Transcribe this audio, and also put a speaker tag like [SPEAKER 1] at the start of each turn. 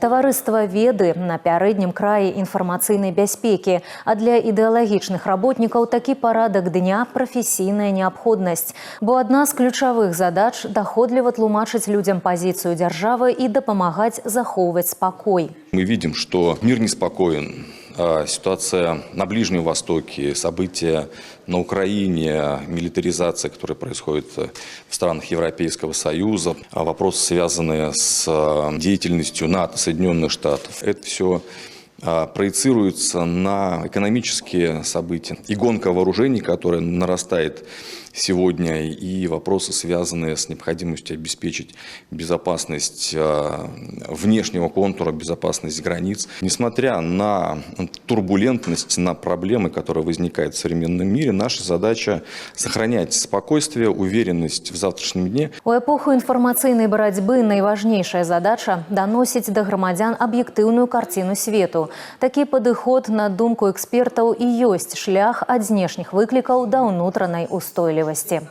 [SPEAKER 1] Таварыства веды на пярэднім краі інфармацыйнай бяспекі, а для ідэалагічных работнікаў такі парадак дня – прафесійная неабходнасць. Бо адна з ключавых задач – даходліва тлумачыць людзям пазіцыю дзяржавы і дапамагаць захоўваць спакой.
[SPEAKER 2] Мы видим, что мир неспокоен. Ситуация на Ближнем Востоке, события на Украине, милитаризация, которая происходит в странах Европейского Союза, вопросы, связанные с деятельностью НАТО, Соединенных Штатов. Это все проецируется на экономические события. И гонка вооружений, которая нарастает сегодня, и вопросы, связанные с необходимостью обеспечить безопасность внешнего контура, безопасность границ. Несмотря на турбулентность, на проблемы, которые возникают в современном мире, наша задача сохранять спокойствие, уверенность в завтрашнем дне.
[SPEAKER 1] У эпоху информационной борьбы наиважнейшая задача – доносить до громадян объективную картину свету. Такі падыход, на думку экспертаў, і ёсць шлях ад знешніх выклікаў да ўнутранай устойлівасці.